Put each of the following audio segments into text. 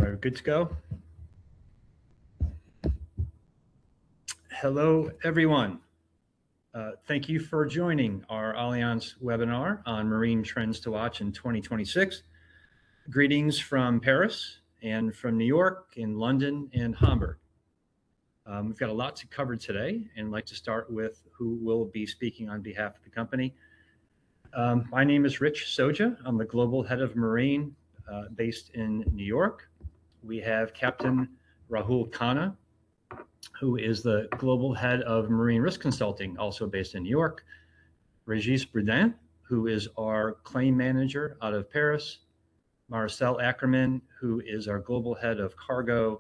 We're good to go. Hello, everyone. Thank you for joining our Allianz webinar on marine trends to watch in 2026. Greetings from Paris and from New York and London and Hamburg. We've got a lot to cover today, and I'd like to start with who will be speaking on behalf of the company. My name is Rich Soja. I'm the Global Head of Marine based in New York. We have Captain Rahul Khanna, who is the Global Head of Marine Risk Consulting, also based in New York. Regis Broudin, who is our Claim Manager out of Paris. Marcel Ackermann, who is our Global Head of Cargo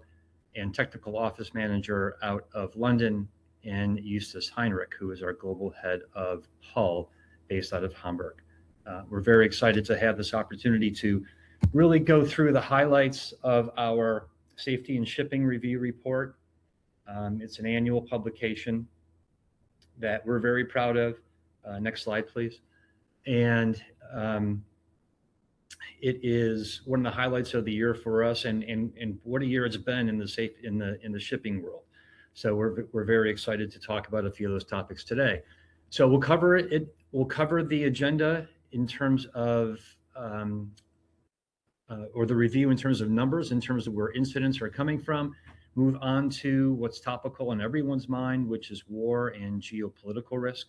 and Technical Office Manager out of London. And Justus Heinrich, who is our Global Head of Hull, based out of Hamburg. We're very excited to have this opportunity to really go through the highlights of our Safety and Shipping Review Report. It's an annual publication that we're very proud of. Next slide, please. And it is one of the highlights of the year for us, and what a year it's been in the shipping world. So we're very excited to talk about a few of those topics today. So we'll cover it. We'll cover the agenda in terms of or the review in terms of numbers, in terms of where incidents are coming from. Move on to what's topical on everyone's mind, which is war and geopolitical risk.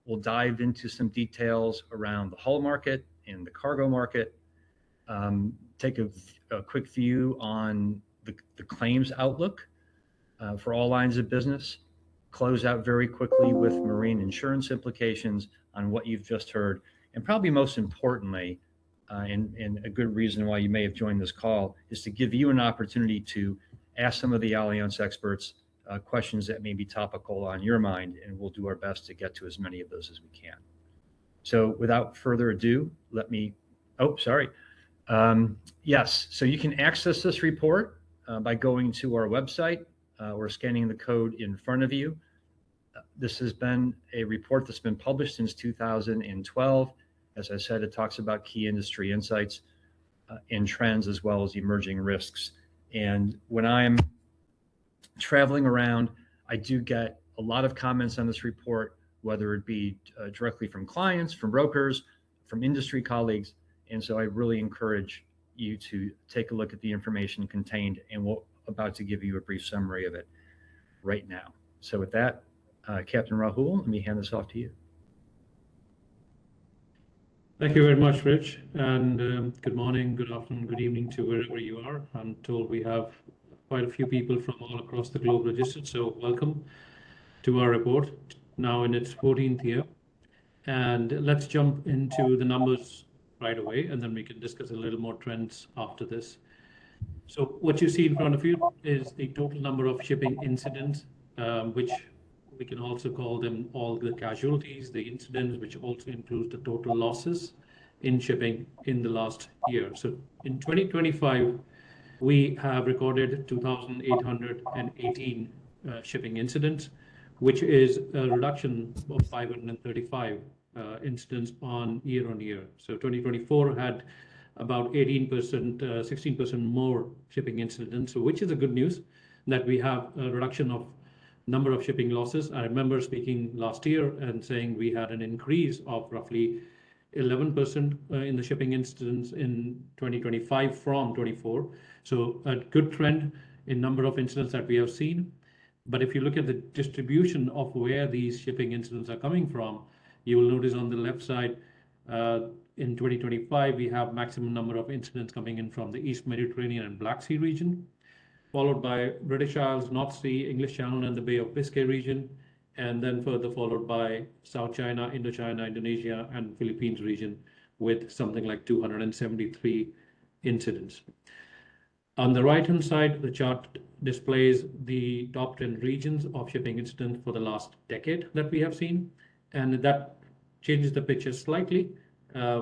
We'll dive into some details around the hull market and the cargo market. Take a quick view on the claims outlook for all lines of business. Close out very quickly with marine insurance implications on what you've just heard. And probably most importantly, and a good reason why you may have joined this call, is to give you an opportunity to ask some of the Allianz experts questions that may be topical on your mind, and we'll do our best to get to as many of those as we can. So without further ado, yes, so you can access this report by going to our website or scanning the code in front of you. This has been a report that's been published since 2012. As I said, it talks about key industry insights and trends, as well as emerging risks. And when I'm traveling around, I do get a lot of comments on this report, whether it be directly from clients, from brokers, from industry colleagues. And so I really encourage you to take a look at the information contained, and we're about to give you a brief summary of it right now. So with that, Captain Rahul, let me hand this off to you. Thank you very much, Rich, and good morning, good afternoon, good evening to wherever you are. I'm told we have quite a few people from all across the globe registered, so welcome to our report, now in its 14th year. And let's jump into the numbers right away, and then we can discuss a little more trends after this. So what you see in front of you is the total number of shipping incidents, which we can also call them all the casualties, the incidents, which also includes the total losses in shipping in the last year. So in 2025, we have recorded 2,818 shipping incidents, which is a reduction of 535 incidents on year. So 2024 had about 18%, 16% more shipping incidents, which is a good news that we have a reduction of number of shipping losses. I remember speaking last year and saying we had an increase of roughly 11% in the shipping incidents in 2025 from 24. So a good trend in number of incidents that we have seen. But if you look at the distribution of where these shipping incidents are coming from, you will notice on the left side, in 2025, we have maximum number of incidents coming in from the East Mediterranean and Black Sea region, followed by British Isles, North Sea, English Channel, and the Bay of Biscay region, and then further followed by South China, Indochina, Indonesia, and Philippines region, with something like 273 incidents. On the right-hand side, the chart displays the top 10 regions of shipping incidents for the last decade that we have seen, and that changes the picture slightly,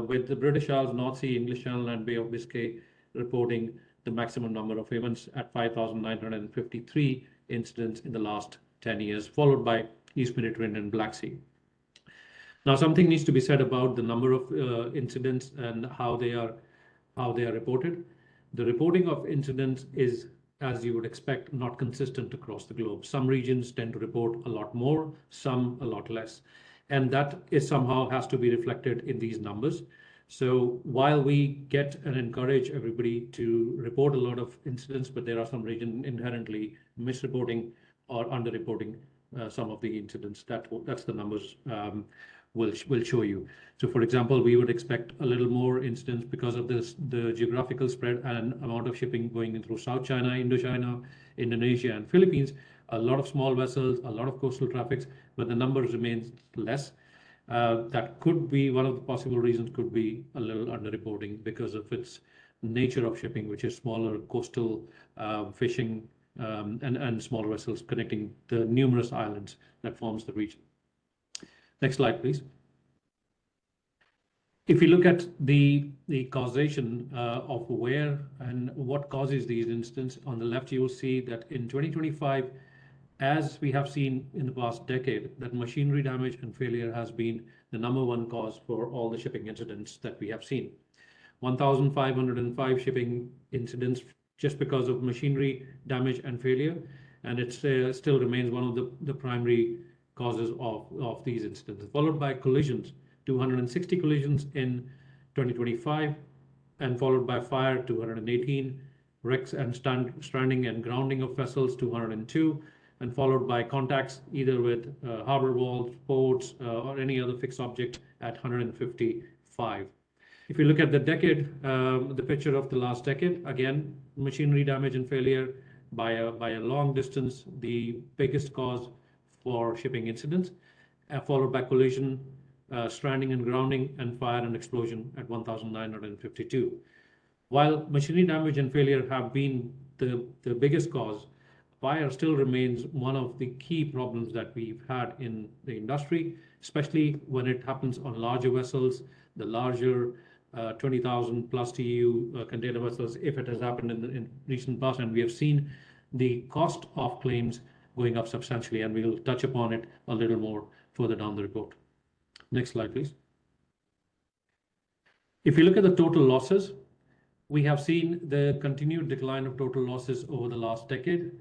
with the British Isles, North Sea, English Channel, and Bay of Biscay reporting the maximum number of events at 5,953 incidents in the last 10 years, followed by East Mediterranean and Black Sea. Now, something needs to be said about the number of incidents and how they are reported. The reporting of incidents is, as you would expect, not consistent across the globe. Some regions tend to report a lot more, some a lot less. And that is somehow has to be reflected in these numbers. So while we get and encourage everybody to report a lot of incidents, but there are some regions inherently misreporting or underreporting some of the incidents. That's the numbers will show you. So for example, we would expect a little more incidents because of the geographical spread and amount of shipping going in through South China, Indochina, Indonesia, and Philippines. A lot of small vessels, a lot of coastal traffics, but the numbers remain less. That could be one of the possible reasons, could be a little underreporting because of its nature of shipping, which is smaller coastal fishing and smaller vessels connecting the numerous islands that forms the region. Next slide, please. If you look at the causation of where and what causes these incidents, on the left, you will see that in 2025, as we have seen in the past decade, that machinery damage and failure has been the #1 cause for all the shipping incidents that we have seen. 1,505 shipping incidents just because of machinery damage and failure, and it still remains one of the primary causes of these incidents, followed by collisions, 260 collisions in 2025, and followed by fire, 218, wrecks and stranding and grounding of vessels, 202, and followed by contacts either with harbor walls, ports, or any other fixed object at 155. If you look at the decade, the picture of the last decade, again, machinery damage and failure by a long distance, the biggest cause for shipping incidents, followed by collision, stranding and grounding, and fire and explosion at 1,952. While machinery damage and failure have been the biggest cause, fire still remains one of the key problems that we've had in the industry, especially when it happens on larger vessels, the larger 20,000 plus TEU container vessels, if it has happened in recent past, and we have seen the cost of claims going up substantially, and we'll touch upon it a little more further down the report. Next slide, please. If you look at the total losses, we have seen the continued decline of total losses over the last decade,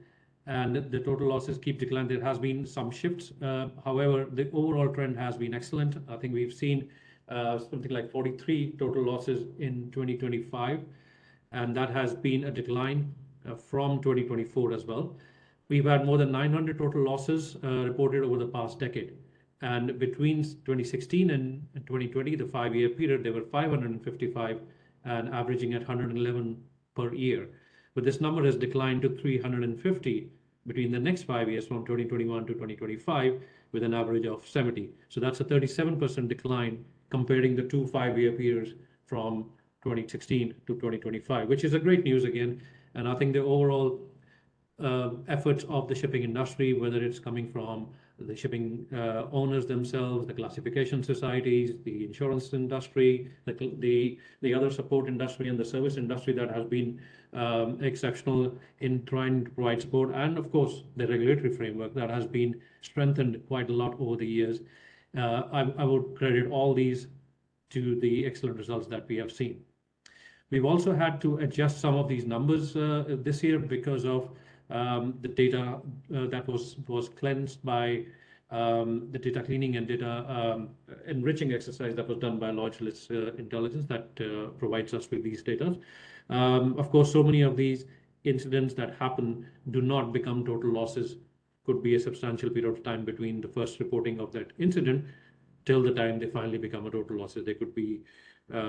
and the total losses keep declining. There has been some shifts. However, the overall trend has been excellent. I think we've seen something like 43 total losses in 2025, and that has been a decline from 2024 as well. We've had more than 900 total losses reported over the past decade. And between 2016 and 2020, the 5-year period, there were 555 and averaging at 111 per year. But this number has declined to 350 between the next 5 years, from 2021 to 2025, with an average of 70. So that's a 37% decline comparing the two 5-year periods from 2016 to 2025, which is a great news again. And I think the overall efforts of the shipping industry, whether it's coming from the shipping owners themselves, the classification societies, the insurance industry, the other support industry, and the service industry that has been exceptional in trying to provide support, and of course the regulatory framework that has been strengthened quite a lot over the years. I would credit all these to the excellent results that we have seen. We've also had to adjust some of these numbers this year because of the data that was cleansed by the data cleaning and data enriching exercise that was done by Lloyd's Intelligence that provides us with these data. Of course, so many of these incidents that happen do not become total losses. Could be a substantial period of time between the first reporting of that incident till the time they finally become a total losses. There could be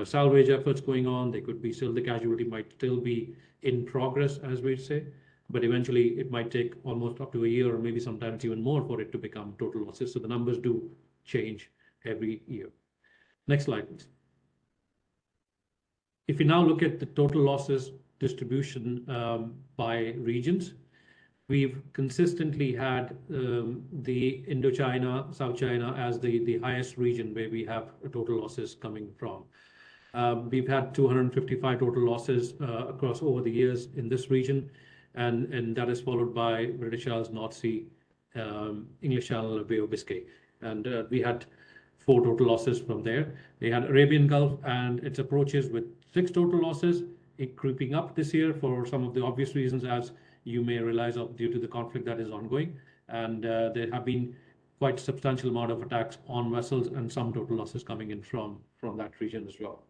salvage efforts going on. They could be still, the casualty might still be in progress, as we say. But eventually it might take almost up to a year or maybe sometimes even more for it to become total losses. So the numbers do change every year. Next slide, please. If you now look at the total losses distribution by regions, we've consistently had the Indochina, South China as the highest region where we have total losses coming from. We've had 255 total losses across over the years in this region. And that is followed by British Isles, North Sea, English Channel, Bay of Biscay. And we had 4 total losses from there. They had Arabian Gulf and its approaches with 6 total losses, creeping up this year for some of the obvious reasons, as you may realize, due to the conflict that is ongoing. And there have been quite substantial amount of attacks on vessels and some total losses coming in from that region as well.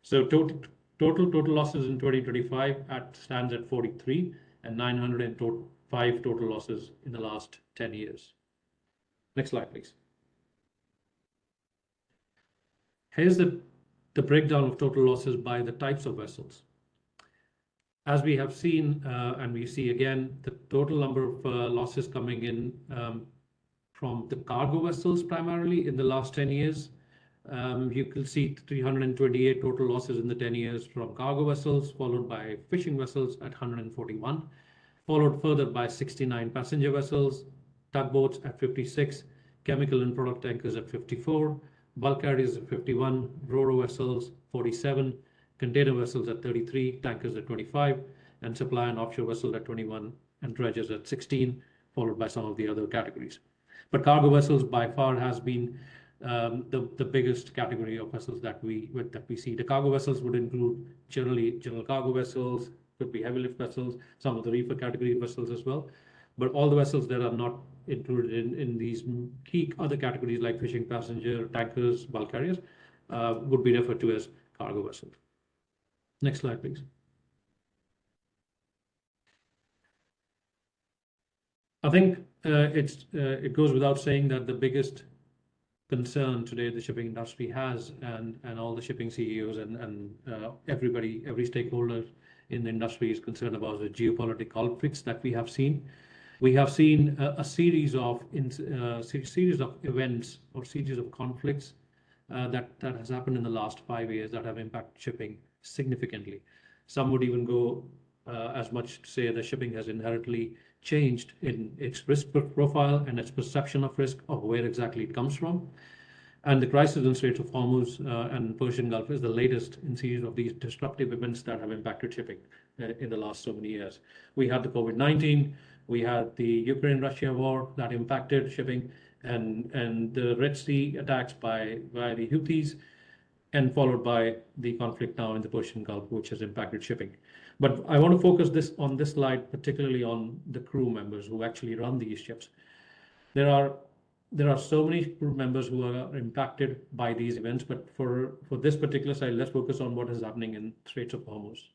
So total losses in 2025 stands at 43 and 905 total losses in the last 10 years. Next slide, please. Here's the breakdown of total losses by the types of vessels. As we have seen, and we see again, the total number of losses coming in from the cargo vessels primarily in the last 10 years. You can see 328 total losses in the 10 years from cargo vessels, followed by fishing vessels at 141, followed further by 69 passenger vessels, tugboats at 56, chemical and product tankers at 54, bulk carriers at 51, ro-ro vessels 47, container vessels at 33, tankers at 25, and supply and offshore vessels at 21, and dredgers at 16, followed by some of the other categories. But cargo vessels by far has been the biggest category of vessels that we see. The cargo vessels would include generally general cargo vessels, could be heavy lift vessels, some of the reefer category vessels as well. But all the vessels that are not included in these key other categories like fishing, passenger, tankers, bulk carriers would be referred to as cargo vessels. Next slide, please. I think it goes without saying that the biggest concern today the shipping industry has, and all the shipping CEOs and every stakeholder in the industry is concerned about the geopolitical conflicts that we have seen. We have seen a series of events or series of conflicts that has happened in the last 5 years that have impacted shipping significantly. Some would even go as much to say that shipping has inherently changed in its risk profile and its perception of risk of where exactly it comes from. And the crisis in Straits of Hormuz and Persian Gulf is the latest in series of these disruptive events that have impacted shipping in the last so many years. We had the COVID-19, we had the Ukraine-Russia war that impacted shipping, and the Red Sea attacks by the Houthis, and followed by the conflict now in the Persian Gulf, which has impacted shipping. But I want to focus on this slide, particularly on the crew members who actually run these ships. There are so many crew members who are impacted by these events, but for this particular slide, let's focus on what is happening in Straits of Hormuz.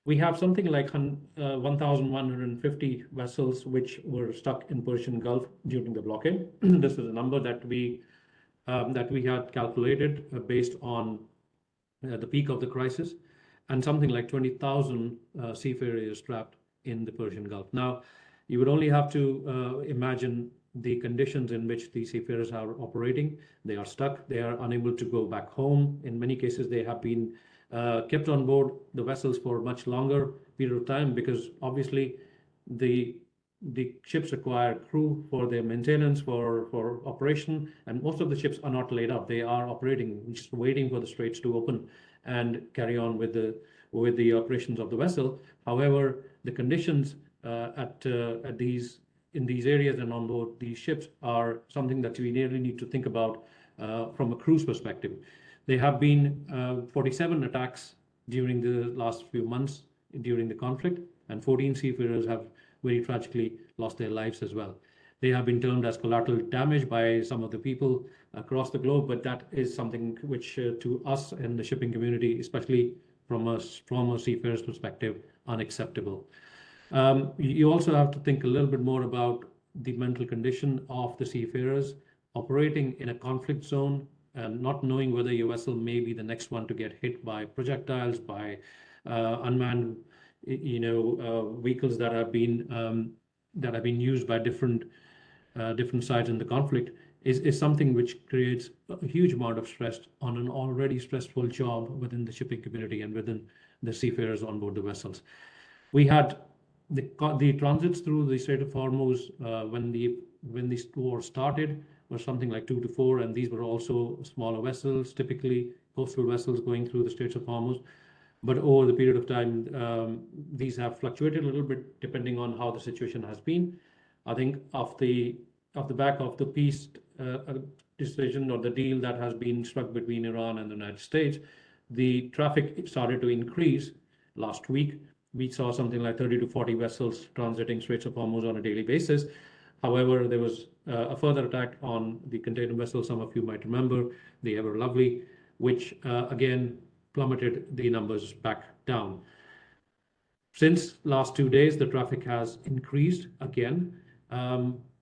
We have something like 1,150 vessels which were stuck in Persian Gulf during the blockade. This is a number that we had calculated based on the peak of the crisis, and something like 20,000 seafarers trapped in the Persian Gulf. Now, you would only have to imagine the conditions in which these seafarers are operating. They are stuck. They are unable to go back home. In many cases, they have been kept on board the vessels for a much longer period of time, because obviously the ships require crew for their maintenance, for operation, and most of the ships are not laid up. They are operating, just waiting for the straits to open and carry on with the operations of the vessel. However, the conditions in these areas and on board these ships are something that we really need to think about from a crew's perspective. There have been 47 attacks during the last few months during the conflict, and 14 seafarers have very tragically lost their lives as well. They have been termed as collateral damage by some of the people across the globe, but that is something which to us and the shipping community, especially from a seafarer's perspective, unacceptable. You also have to think a little bit more about the mental condition of the seafarers operating in a conflict zone and not knowing whether your vessel may be the next one to get hit by projectiles, by unmanned vehicles that have been used by different sides in the conflict, is something which creates a huge amount of stress on an already stressful job within the shipping community and within the seafarers on board the vessels. We had the transits through the Strait of Hormuz when the war started were something like 2 to 4, and these were also smaller vessels, typically coastal vessels going through the Straits of Hormuz. But over the period of time, these have fluctuated a little bit depending on how the situation has been. I think off the back of the peace decision or the deal that has been struck between Iran and the United States, the traffic started to increase, last week. We saw something like 30 to 40 vessels transiting Straits of Hormuz on a daily basis. However, there was a further attack on the container vessel. Some of you might remember the Ever Lovely, which again plummeted the numbers back down. Since last 2 days, the traffic has increased again,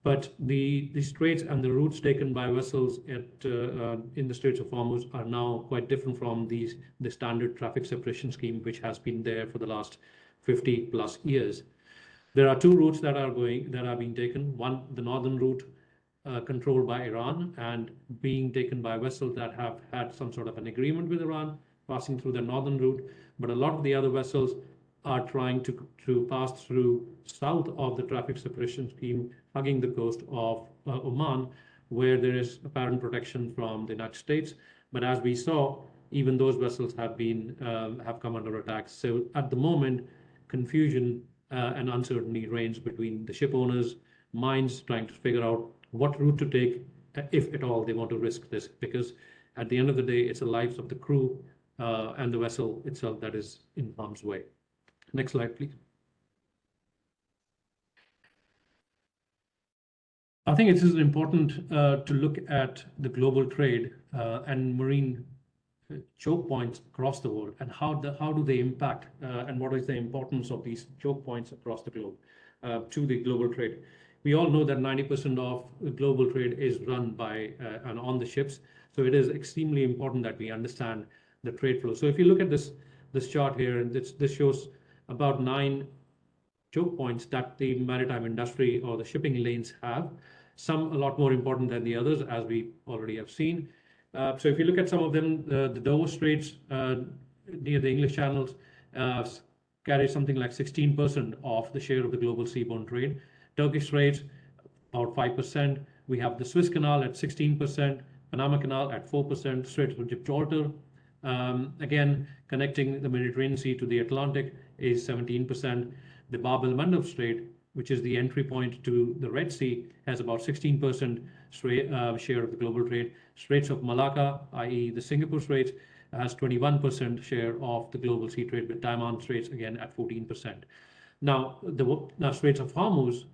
but the straits and the routes taken by vessels in the Straits of Hormuz are now quite different from the standard traffic separation scheme, which has been there for the last 50 plus years. There are two routes that are being taken. One, the northern route, controlled by Iran and being taken by vessels that have had some sort of an agreement with Iran, passing through the northern route. But a lot of the other vessels are trying to pass through south of the traffic separation scheme, hugging the coast of Oman, where there is apparent protection from the United States. But as we saw, even those vessels have come under attack. So at the moment, confusion and uncertainty reigns between the ship owners, minds trying to figure out what route to take, if at all they want to risk this, because at the end of the day, it's the lives of the crew and the vessel itself that is in harm's way. Next slide, please. I think it is important to look at the global trade and marine choke points across the world, and how do they impact and what is the importance of these choke points across the globe to the global trade. We all know that 90% of global trade is run by and on the ships, so it is extremely important that we understand the trade flow. So if you look at this chart here, and this shows about 9 choke points that the maritime industry or the shipping lanes have, some a lot more important than the others, as we already have seen. So if you look at some of them, the Dover Straits near the English channels carry something like 16% of the share of the global seaborne trade. Turkish Straits, about 5%. We have the Suez Canal at 16%, Panama Canal at 4%, Straits of Gibraltar, again, connecting the Mediterranean Sea to the Atlantic, is 17%. The Bab el-Mandeb Strait, which is the entry point to the Red Sea, has about 16% share of the global trade. Straits of Malacca, i.e. the Singapore Straits, has 21% share of the global sea trade, with Taiwan Straits again at 14%. Now, Straits of Hormuz,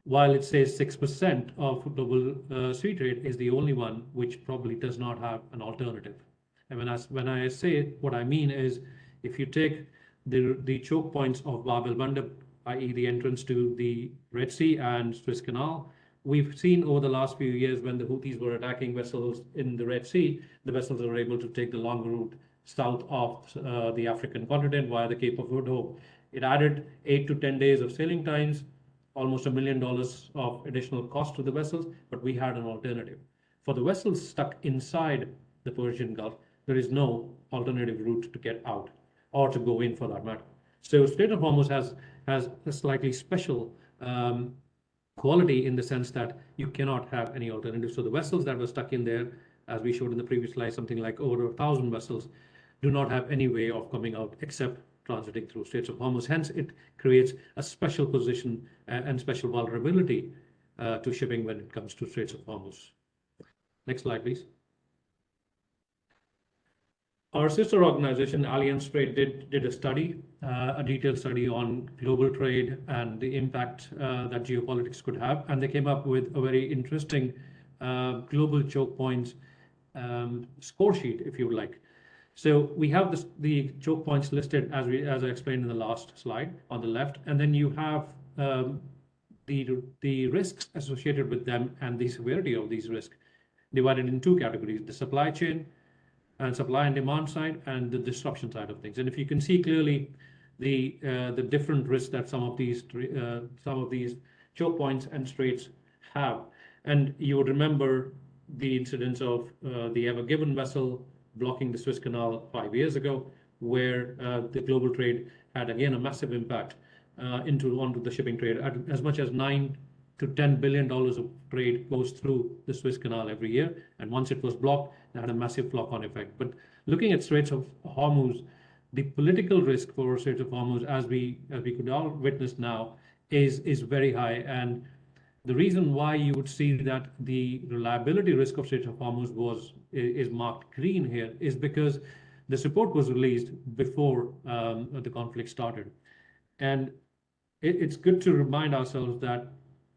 while it says 6% of global sea trade, is the only one which probably does not have an alternative. And when I say it, what I mean is, if you take the choke points of Bab el-Mandeb, i.e. the entrance to the Red Sea and Suez Canal, we've seen over the last few years, when the Houthis were attacking vessels in the Red Sea, the vessels were able to take the long route south of the African continent via the Cape of Good Hope. It added 8 to 10 days of sailing times, almost $1 million of additional cost to the vessels, but we had an alternative. For the vessels stuck inside the Persian Gulf, there is no alternative route to get out, or to go in for that matter. So Strait of Hormuz has a slightly special quality, in the sense that you cannot have any alternative. So the vessels that were stuck in there, as we showed in the previous slide, something like over 1,000 vessels, do not have any way of coming out except transiting through Straits of Hormuz. Hence, it creates a special position and special vulnerability to shipping when it comes to Straits of Hormuz. Next slide, please. Our sister organization, Allianz Trade, did a study, a detailed study on global trade and the impact that geopolitics could have, and they came up with a very interesting global choke points score sheet, if you would like. So we have the choke points listed as I explained in the last slide on the left, and then you have the risks associated with them and the severity of these risks divided in 2 categories: the supply chain and supply and demand side, and the disruption side of things. And if you can see clearly the different risks that some of these choke points and straits have, and you would remember the incidents of the Ever Given vessel blocking the Suez Canal 5 years ago, where the global trade had again a massive impact onto the shipping trade. As much as $9 to $10 billion of trade goes through the Suez Canal every year, and once it was blocked, it had a massive flock-on effect. But looking at Straits of Hormuz, the political risk for Straits of Hormuz, as we could all witness now, is very high. And the reason why you would see that the reliability risk of Straits of Hormuz is marked green here is because This report was released before the conflict started. And it's good to remind ourselves that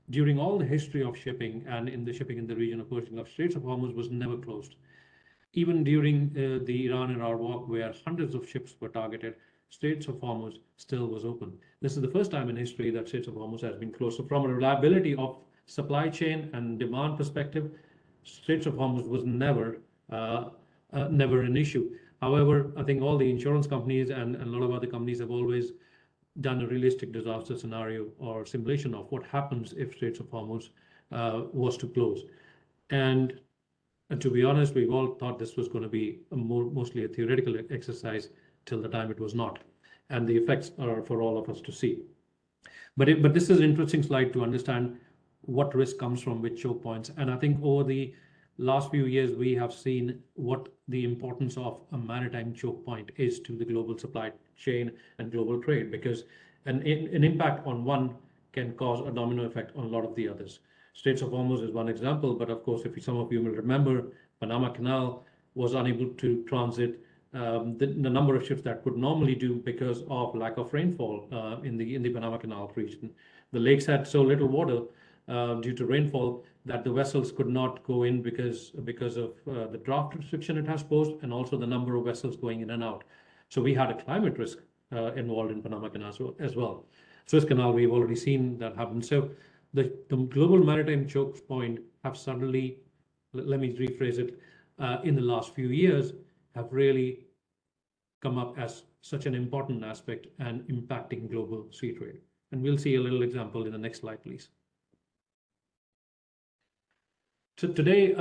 during all the history of shipping and in the shipping in the region of Persian Gulf, Straits of Hormuz was never closed. Even during the Iran-Iraq war, where hundreds of ships were targeted, Straits of Hormuz still was open. This is the first time in history that Straits of Hormuz has been closed. So from a reliability of supply chain and demand perspective, Straits of Hormuz was never an issue. However, I think all the insurance companies and a lot of other companies have always done a realistic disaster scenario or simulation of what happens if Straits of Hormuz was to close. And to be honest, we've all thought this was going to be mostly a theoretical exercise till the time it was not. And the effects are for all of us to see. But this is an interesting slide to understand what risk comes from which choke points. And I think over the last few years, we have seen what the importance of a maritime choke point is to the global supply chain and global trade, because an impact on one can cause a domino effect on a lot of the others. Straits of Hormuz is one example, but of course, if some of you will remember, Panama Canal was unable to transit the number of ships that could normally do because of lack of rainfall in the Panama Canal region. The lakes had so little water due to rainfall that the vessels could not go in because of the draft restriction it has posed, and also the number of vessels going in and out. So we had a climate risk involved in Panama Canal as well. Suez Canal, we've already seen that happen. So the global maritime choke point have suddenly, let me rephrase it, in the last few years have really come up as such an important aspect and impacting global sea trade. And we'll see a little example in the next slide, please. So today,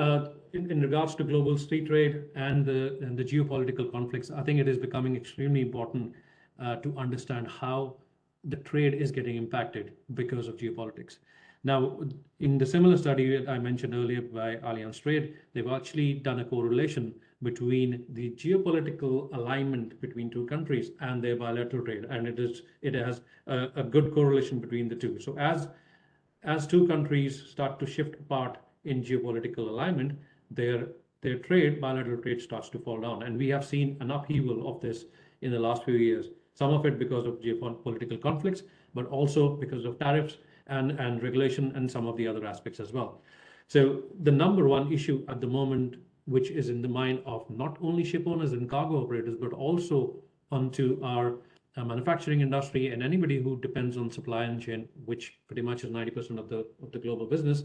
in regards to global sea trade and the geopolitical conflicts, I think it is becoming extremely important to understand how the trade is getting impacted because of geopolitics. Now, in the similar study I mentioned earlier by Allianz Trade, they've actually done a correlation between the geopolitical alignment between two countries and their bilateral trade, and it has a good correlation between the two. So as two countries start to shift apart in geopolitical alignment, their bilateral trade starts to fall down. And we have seen an upheaval of this in the last few years, some of it because of geopolitical conflicts, but also because of tariffs and regulation and some of the other aspects as well. So the number one issue at the moment, which is in the mind of not only ship owners and cargo operators, but also onto our manufacturing industry and anybody who depends on supply and chain, which pretty much is 90% of the global business,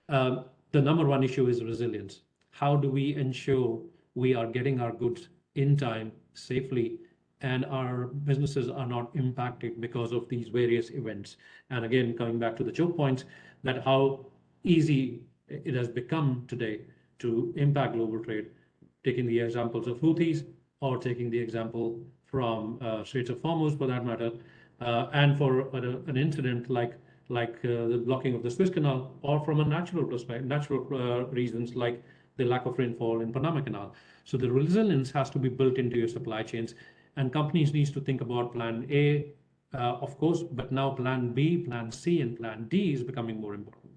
the number one issue is resilience. How do we ensure we are getting our goods in time safely and our businesses are not impacted because of these various events? And again, coming back to the choke points, that how easy it has become today to impact global trade, taking the examples of Houthis or taking the example from Straits of Hormuz for that matter, and for an incident like the blocking of the Suez Canal, or from a natural perspective, natural reasons like the lack of rainfall in Panama Canal. So the resilience has to be built into your supply chains, and companies need to think about plan A, of course, but now plan B, plan C, and plan D is becoming more important.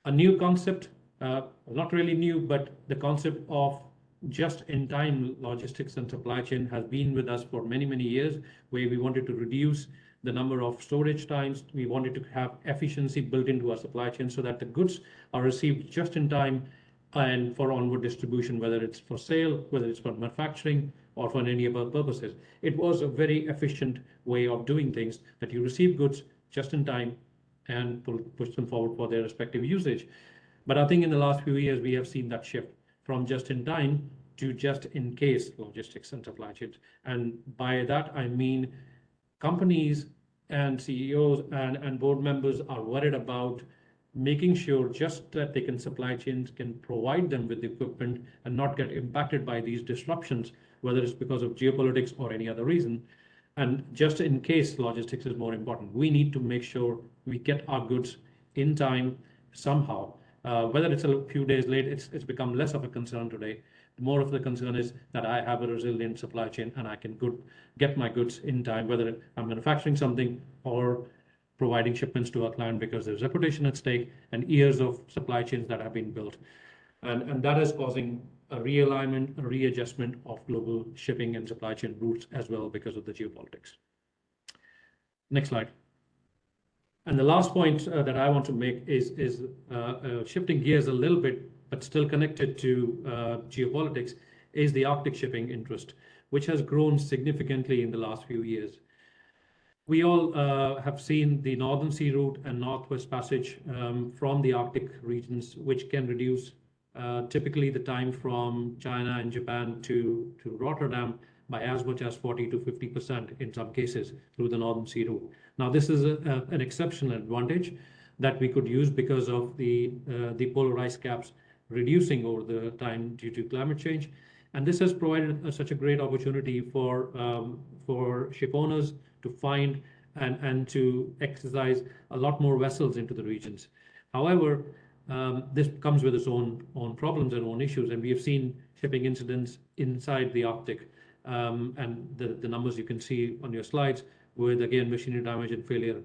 A new concept, not really new, but the concept of just-in-time logistics and supply chain has been with us for many, many years, where we wanted to reduce the number of storage times. We wanted to have efficiency built into our supply chain so that the goods are received just in time and for onward distribution, whether it's for sale, whether it's for manufacturing, or for any other purposes. It was a very efficient way of doing things, that you receive goods just in time and push them forward for their respective usage. But I think in the last few years, we have seen that shift from just in time to just in case logistics and supply chains. And by that, I mean companies and CEOs and board members are worried about making sure just that they can supply chains can provide them with the equipment and not get impacted by these disruptions, whether it's because of geopolitics or any other reason. And just in case logistics is more important, we need to make sure we get our goods in time somehow. Whether it's a few days late, it's become less of a concern today. More of the concern is that I have a resilient supply chain and I can get my goods in time, whether I'm manufacturing something or providing shipments to our client, because there's reputation at stake and years of supply chains that have been built. And that is causing a realignment, a readjustment of global shipping and supply chain routes as well because of the geopolitics. Next slide. And the last point that I want to make is shifting gears a little bit, but still connected to geopolitics, is the Arctic shipping interest, which has grown significantly in the last few years. We all have seen the Northern Sea route and Northwest Passage from the Arctic regions, which can reduce typically the time from China and Japan to Rotterdam by as much as 40 to 50% in some cases through the Northern Sea route. Now, this is an exceptional advantage that we could use because of the polar ice caps reducing over the time due to climate change. And this has provided such a great opportunity for ship owners to find and to exercise a lot more vessels into the regions. However, this comes with its own problems and own issues, and we have seen shipping incidents inside the Arctic, and the numbers you can see on your slides, with again machinery damage and failure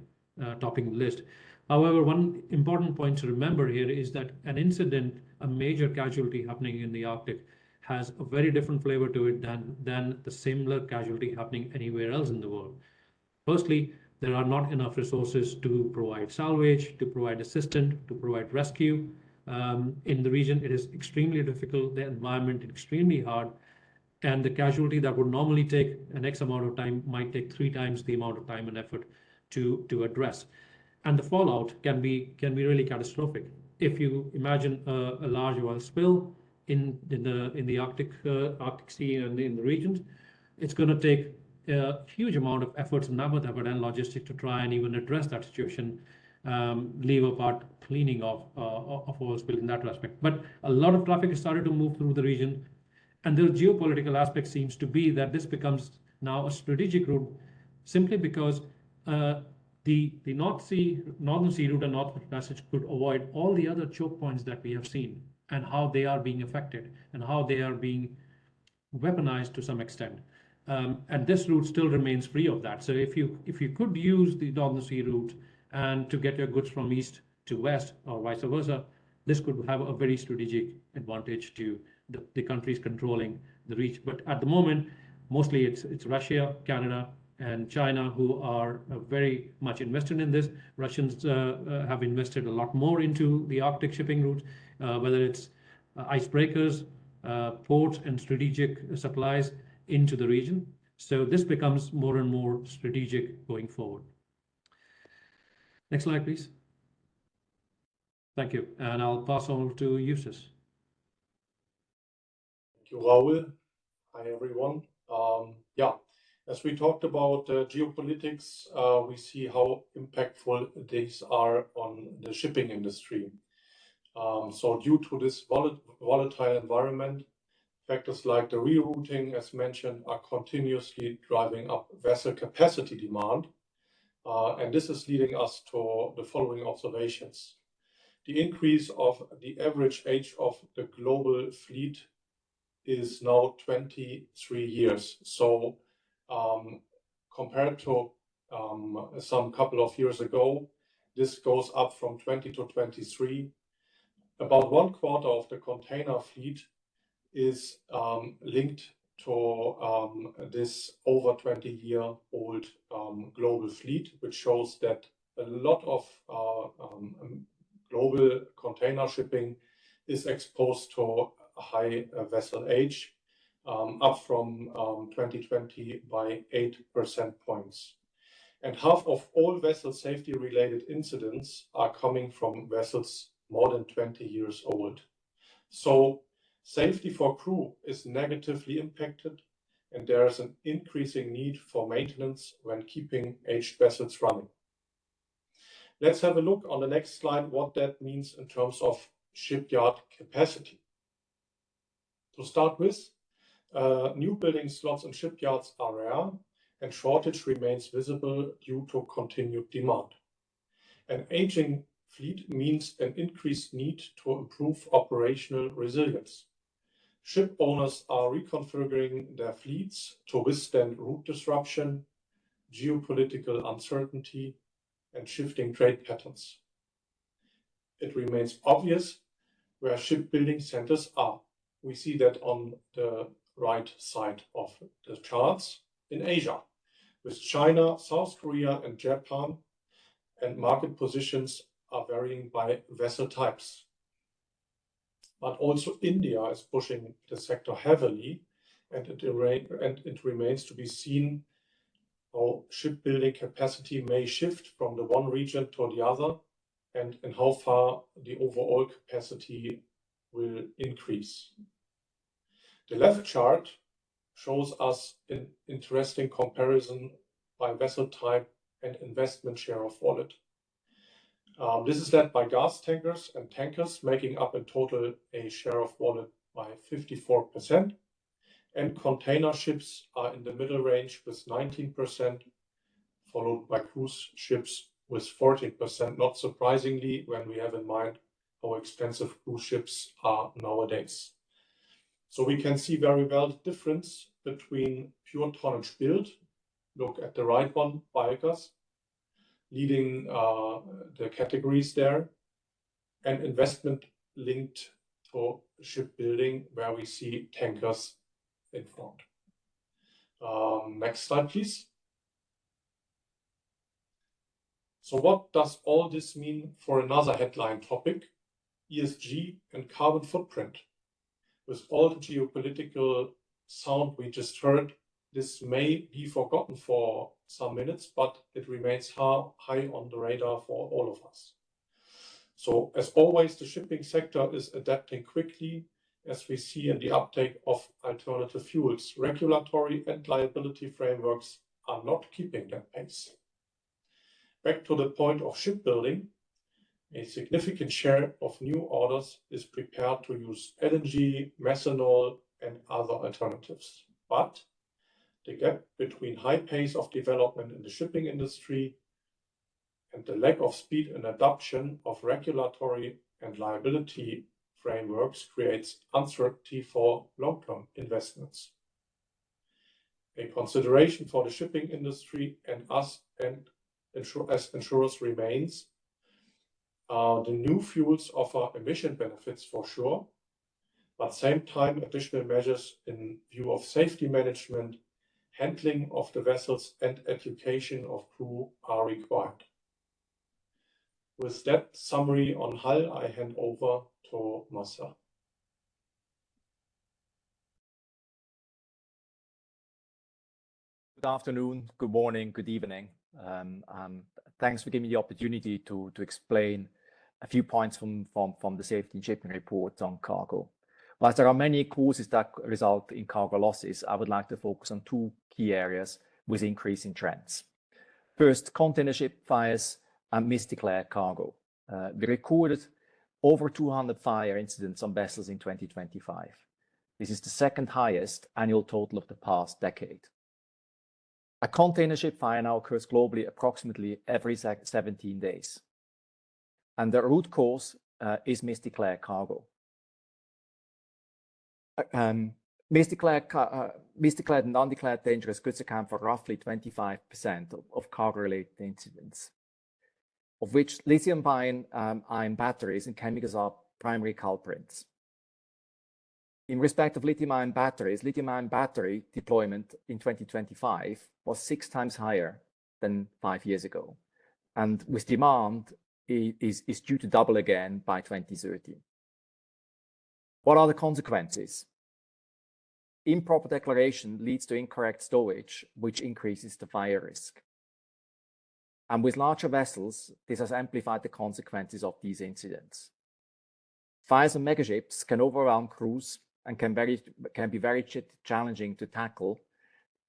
topping the list. However, one important point to remember here is that an incident, a major casualty happening in the Arctic, has a very different flavor to it than the similar casualty happening anywhere else in the world. Firstly, there are not enough resources to provide salvage, to provide assistance, to provide rescue. In the region, it is extremely difficult, the environment is extremely hard, and the casualty that would normally take an X amount of time might take 3 times the amount of time and effort to address. And the fallout can be really catastrophic. If you imagine a large oil spill in the Arctic Sea and in the regions, it's going to take a huge amount of efforts and effort and logistics to try and even address that situation, leave apart cleaning of oil spill in that respect. But a lot of traffic has started to move through the region, and the geopolitical aspect seems to be that this becomes now a strategic route, simply because the Northern Sea route and Northwest Passage could avoid all the other choke points that we have seen and how they are being affected and how they are being weaponized to some extent. And this route still remains free of that. So if you could use the Northern Sea route and to get your goods from east to west or vice versa, this could have a very strategic advantage to the countries controlling the reach. But at the moment, mostly it's Russia, Canada, and China who are very much invested in this. Russians have invested a lot more into the Arctic shipping routes, whether it's icebreakers, ports, and strategic supplies into the region. So this becomes more and more strategic going forward. Next slide, please. Thank you. And I'll pass on to Justus. Thank you, Rahul. Hi, everyone. As we talked about geopolitics, we see how impactful these are on the shipping industry. So due to this volatile environment, factors like the rerouting, as mentioned, are continuously driving up vessel capacity demand. And this is leading us to the following observations. The increase of the average age of the global fleet is now 23 years. So compared to some couple of years ago, this goes up from 20 to 23. About 1/4 of the container fleet is linked to this over 20-year-old global fleet, which shows that a lot of global container shipping is exposed to a high vessel age, up from 2020 by 8 percentage points. And half of all vessel safety-related incidents are coming from vessels more than 20 years old. So safety for crew is negatively impacted, and there is an increasing need for maintenance when keeping aged vessels running. Let's have a look on the next slide what that means in terms of shipyard capacity. To start with, new building slots in shipyards are rare, and shortage remains visible due to continued demand. An aging fleet means an increased need to improve operational resilience. Ship owners are reconfiguring their fleets to withstand route disruption, geopolitical uncertainty, and shifting trade patterns. It remains obvious where shipbuilding centers are. we see that on the right side of the charts in Asia, with China, South Korea, and Japan, and market positions are varying by vessel types. But also India is pushing the sector heavily, and it remains to be seen how shipbuilding capacity may shift from the one region to the other, and how far the overall capacity will increase. The left chart shows us an interesting comparison by vessel type and investment share of wallet. This is led by gas tankers and tankers, making up in total a share of wallet by 54%. And container ships are in the middle range with 19%, followed by cruise ships with 14%, not surprisingly when we have in mind how expensive cruise ships are nowadays. So we can see very well the difference between pure tonnage build, look at the right one, bulkers, leading the categories there, and investment linked to shipbuilding, where we see tankers in front. Next slide, please. So what does all this mean for another headline topic, ESG and carbon footprint? With all the geopolitical sound we just heard, this may be forgotten for some minutes, but it remains high on the radar for all of us. So as always, the shipping sector is adapting quickly, as we see in the uptake of alternative fuels. Regulatory and liability frameworks are not keeping that pace. Back to the point of shipbuilding, a significant share of new orders is prepared to use LNG, methanol, and other alternatives. But the gap between high pace of development in the shipping industry and the lack of speed and adoption of regulatory and liability frameworks creates uncertainty for long-term investments. A consideration for the shipping industry and us and as insurers remains, the new fuels offer emission benefits for sure, but same time additional measures in view of safety management, handling of the vessels, and education of crew are required. With that summary on Hull, I hand over to Marcel. Good afternoon, good morning, good evening. Thanks for giving me the opportunity to explain a few points from the Safety and Shipping Report on cargo. Whilst there are many causes that result in cargo losses, I would like to focus on two key areas with increasing trends. First, container ship fires and misdeclared cargo. We recorded over 200 fire incidents on vessels in 2025. This is the second highest annual total of the past decade. A container ship fire now occurs globally approximately every 17 days. And the root cause is misdeclared cargo. Misdeclared and undeclared dangerous goods account for roughly 25% of cargo-related incidents, of which lithium-ion batteries and chemicals are primary culprits. In respect of lithium-ion batteries, lithium-ion battery deployment in 2025 was 6 times higher than 5 years ago, and with demand is due to double again by 2030. What are the consequences? Improper declaration leads to incorrect stowage, which increases the fire risk. And with larger vessels, this has amplified the consequences of these incidents. Fires on megaships can overwhelm crews and can be very challenging to tackle,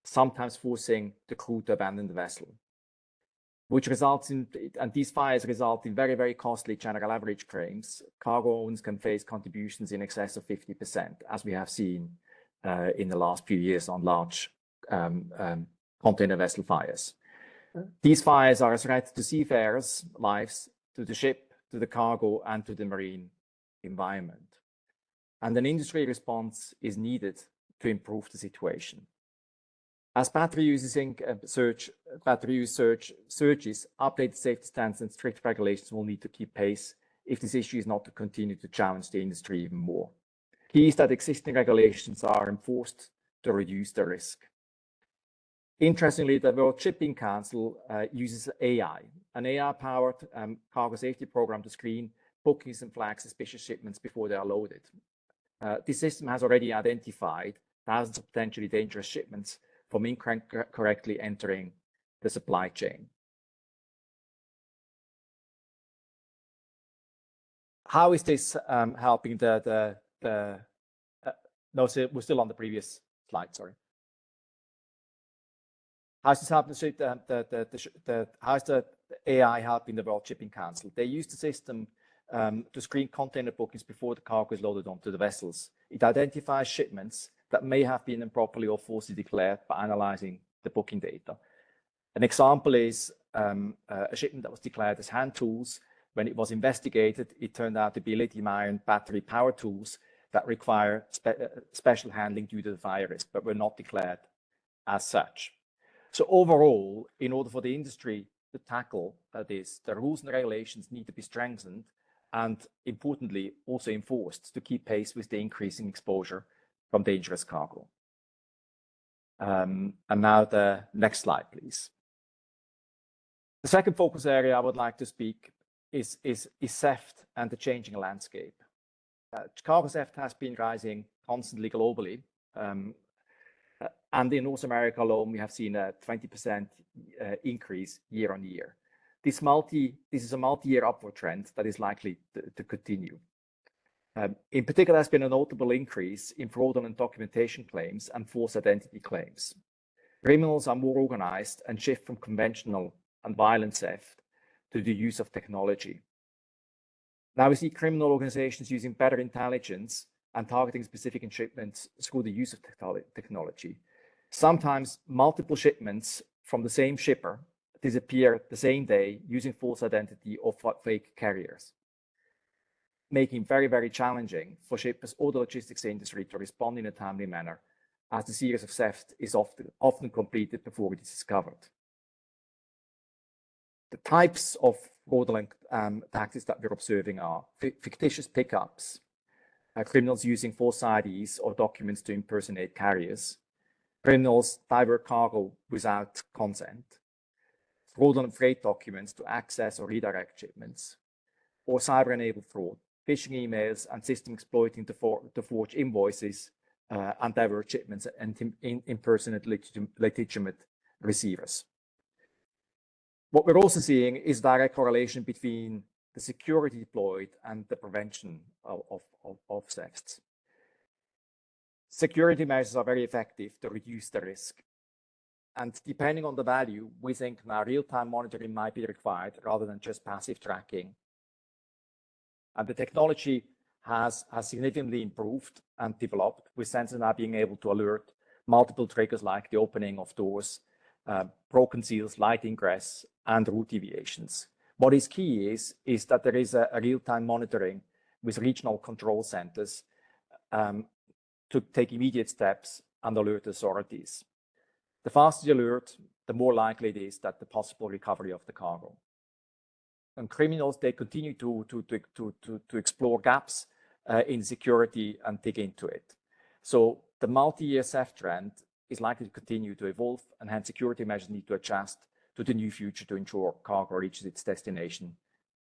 sometimes forcing the crew to abandon the vessel, which results in, and these fires result in very, very costly general average claims. Cargo owners can face contributions in excess of 50%, as we have seen in the last few years on large container vessel fires. These fires are a threat to seafarers' lives, to the ship, to the cargo, and to the marine environment. And an industry response is needed to improve the situation. As battery use surges, updated safety standards and strict regulations will need to keep pace if this issue is not to continue to challenge the industry even more. Key is that existing regulations are enforced to reduce the risk. Interestingly, the World Shipping Council uses AI, an AI-powered cargo safety program to screen bookings and flag suspicious shipments before they are loaded. This system has already identified thousands of potentially dangerous shipments from incorrectly entering the supply chain. How is this helping no, so we're still on the previous slide, sorry. How is this helping how is the AI helping the World Shipping Council? They use the system to screen container bookings before the cargo is loaded onto the vessels. It identifies shipments that may have been improperly or falsely declared by analyzing the booking data. An example is a shipment that was declared as hand tools. When it was investigated, it turned out to be lithium-ion battery power tools that require special handling due to the fire risk, but were not declared as such. So overall, in order for the industry to tackle this, the rules and regulations need to be strengthened and, importantly, also enforced to keep pace with the increasing exposure from dangerous cargo. And now the next slide, please. The second focus area I would like to speak is theft and the changing landscape. Cargo theft has been rising constantly globally. And in North America alone, we have seen a 20% increase year on year. This is a multi-year upward trend that is likely to continue. In particular, there's been a notable increase in fraudulent documentation claims and false identity claims. Criminals are more organized and shift from conventional and violent theft to the use of technology. Now we see criminal organizations using better intelligence and targeting specific shipments through the use of technology. Sometimes multiple shipments from the same shipper disappear the same day using false identity or fake carriers, making it very, very challenging for shippers or the logistics industry to respond in a timely manner, as the series of theft is often completed before it is discovered. The types of fraudulent tactics that we're observing are fictitious pickups, criminals using false IDs or documents to impersonate carriers, criminals divert cargo without consent, fraudulent freight documents to access or redirect shipments, or cyber-enabled fraud, phishing emails and system exploiting to forge invoices and divert shipments and impersonate legitimate receivers. What we're also seeing is direct correlation between the security deployed and the prevention of thefts. Security measures are very effective to reduce the risk. And depending on the value, we think now real-time monitoring might be required rather than just passive tracking. And the technology has significantly improved and developed, with sensors now being able to alert multiple triggers like the opening of doors, broken seals, light ingress, and route deviations. What is key is that there is a real-time monitoring with regional control centers to take immediate steps and alert authorities. The faster the alert, the more likely it is that the possible recovery of the cargo. And criminals, they continue to explore gaps in security and dig into it. So the multi-year theft trend is likely to continue to evolve, and hence security measures need to adjust to the new future to ensure cargo reaches its destination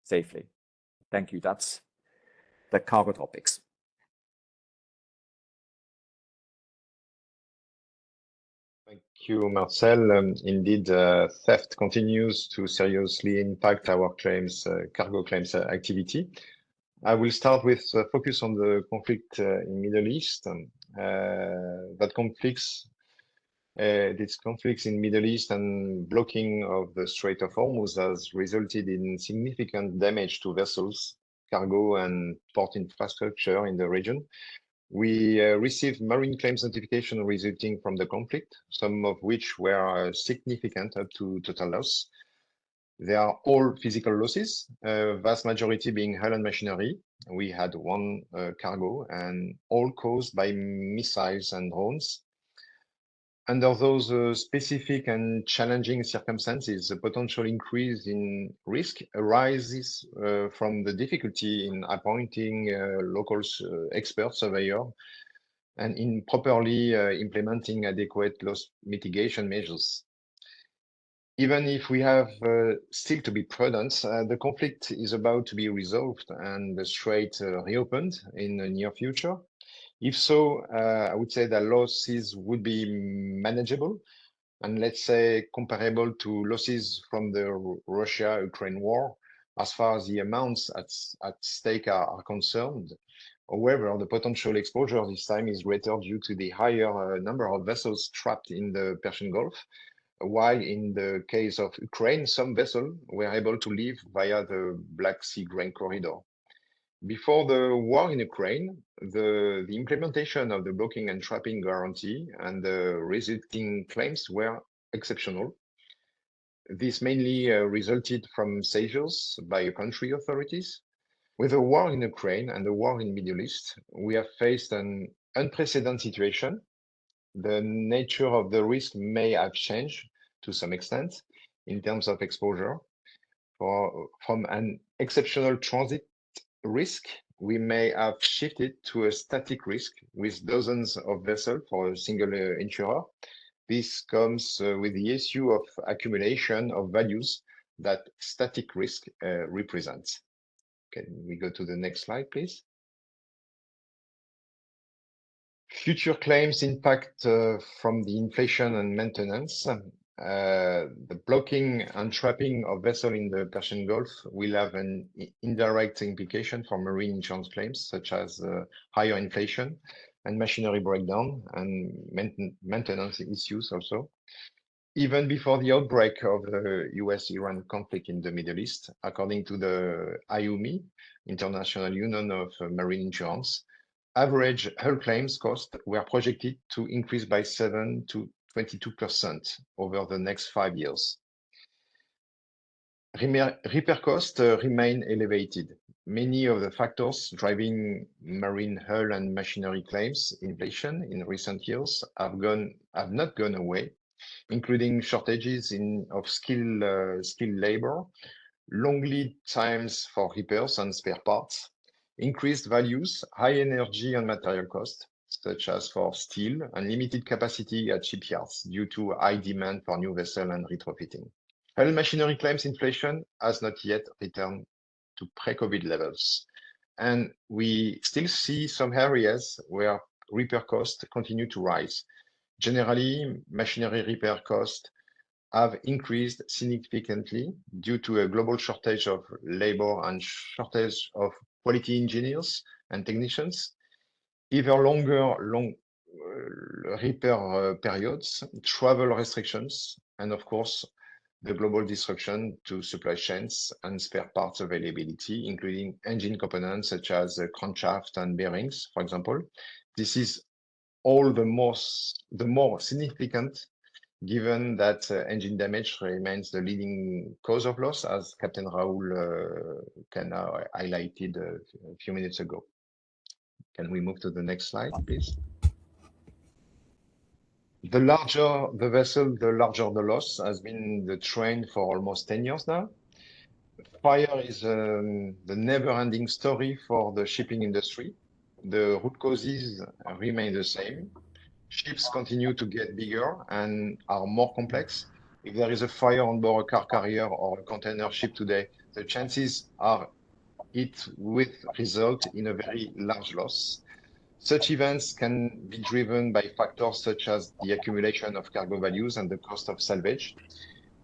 safely. Thank you. That's the cargo topics. Thank you, Marcel. Indeed, theft continues to seriously impact our cargo claims activity. I will start with focus on the conflict in Middle East. These conflicts in Middle East and blocking of the Strait of Hormuz has resulted in significant damage to vessels, cargo, and port infrastructure in the region. We received marine claims notification resulting from the conflict, some of which were significant up to total loss. They are all physical losses, vast majority being hull and machinery. We had one cargo, and all caused by missiles and drones. Under those specific and challenging circumstances, the potential increase in risk arises from the difficulty in appointing local expert surveyor and in properly implementing adequate loss mitigation measures. Even if we have still to be prudent, the conflict is about to be resolved and the strait reopened in the near future. If so, I would say that losses would be manageable and let's say comparable to losses from the Russia-Ukraine war, as far as the amounts at stake are concerned. However, the potential exposure this time is greater due to the higher number of vessels trapped in the Persian Gulf, while in the case of Ukraine, some vessels were able to leave via the Black Sea grain corridor. Before the war in Ukraine, the implementation of the blocking and trapping guarantee and the resulting claims were exceptional. This mainly resulted from seizures by country authorities. With the war in Ukraine and the war in the Middle East, we have faced an unprecedented situation. The nature of the risk may have changed to some extent in terms of exposure. From an exceptional transit risk, we may have shifted to a static risk with dozens of vessels for a single insurer. This comes with the issue of accumulation of values that static risk represents. Can we go to the next slide, please? Future claims impact from the inflation and maintenance. The blocking and trapping of vessels in the Persian Gulf will have an indirect implication for marine insurance claims, such as higher inflation and machinery breakdown and maintenance issues also. Even before the outbreak of the US-Iran conflict in the Middle East, according to the IUMI, International Union of Marine Insurance, average hull claims costs were projected to increase by 7 to 22% over the next 5 years. Repair costs remain elevated. Many of the factors driving marine hull and machinery claims inflation in recent years have not gone away, including shortages of skilled labor, long lead times for repairs and spare parts, increased values, high energy and material costs, such as for steel, and limited capacity at shipyards due to high demand for new vessels and retrofitting. Hull machinery claims inflation has not yet returned to pre-COVID levels, and we still see some areas where repair costs continue to rise. Generally, machinery repair costs have increased significantly due to a global shortage of labor and shortage of quality engineers and technicians, either longer repair periods, travel restrictions, and of course, the global disruption to supply chains and spare parts availability, including engine components such as crankshaft and bearings, for example. This is all the more significant given that engine damage remains the leading cause of loss, as Captain Rahul Khanna highlighted a few minutes ago. Can we move to the next slide, please? The larger the vessel, the larger the loss has been the trend for almost 10 years now. Fire is the never-ending story for the shipping industry. The root causes remain the same. Ships continue to get bigger and are more complex. If there is a fire on board a car carrier or a container ship today, the chances are it will result in a very large loss. Such events can be driven by factors such as the accumulation of cargo values and the cost of salvage.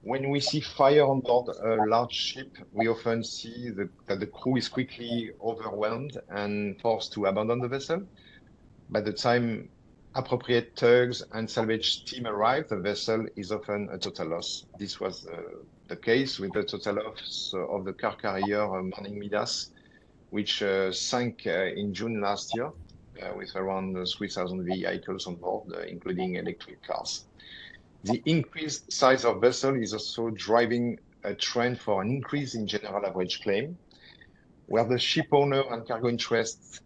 When we see fire on board a large ship, we often see that the crew is quickly overwhelmed and forced to abandon the vessel. By the time appropriate tugs and salvage team arrive, the vessel is often a total loss. This was the case with the total loss of the car carrier Morning Midas, which sank in June last year with around 3,000 vehicles on board, including electric cars. The increased size of vessel is also driving a trend for an increase in general average claim, where the ship owner and cargo interests